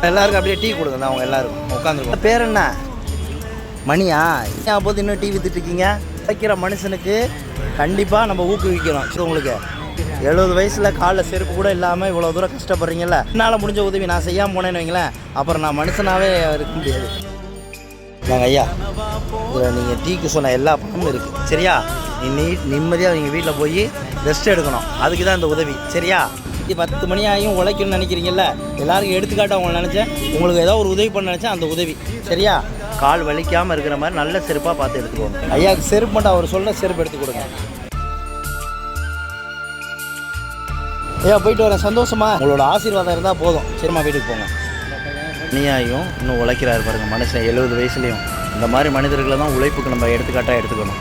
எல்லாருக்கும் அப்படியே டீ கொடுங்க, அவங்க எல்லாருக்கும் உட்காந்துருக்கோம். பேர் என்ன? மணியா? ஏன் போது இன்னும் டீ வித்துட்டு இருக்கீங்க? வைக்கிற மனுஷனுக்கு கண்டிப்பாக நம்ம ஊக்குவிக்கணும். உங்களுக்கு 70 வயசில் காலில் செருப்பு கூட இல்லாமல் இவ்வளோ தூரம் கஷ்டப்படுறீங்கல்ல, என்னால் முடிஞ்ச உதவி நான் செய்யாமல் போனேன்னு வைங்களேன், அப்புறம் நான் மனுஷனாகவே இருக்க முடியாது. நாங்கள் ஐயா, இதில் நீங்கள் டீக்கு சொன்ன எல்லா பணமும் இருக்குது சரியா? நிம்மதியாக நீங்கள் வீட்டில் போய் ரெஸ்ட் எடுக்கணும். அதுக்கு தான் இந்த உதவி சரியா? 10 மணி ஆகியும் உழைக்கணும்னு நினைக்கிறீங்கல்ல, எல்லாருக்கும் எடுத்துக்காட்ட உங்களை நினச்சேன். உங்களுக்கு ஏதோ ஒரு உதவி பண்ண நினச்சேன், அந்த உதவி சரியா? கால் வலிக்காமல் இருக்கிற மாதிரி நல்ல செருப்பாக பார்த்து எடுத்துக்கோங்க. ஐயாவுக்கு செருப்பு மட்டும் அவர் சொல்ல செருப்பு எடுத்து கொடுங்க. ஐயா போயிட்டு வரேன், சந்தோஷமா? உங்களோட ஆசீர்வாதம் இருந்தால் போதும். சரிம்மா, வீட்டுக்கு போங்க. நீயாயும் இன்னும் உழைக்கிறாரு பாருங்கள் மனுஷன் 70 வயசுலேயும். இந்த மாதிரி மனிதர்களை தான் உழைப்புக்கு நம்ம எடுத்துக்காட்டாக எடுத்துக்கணும்.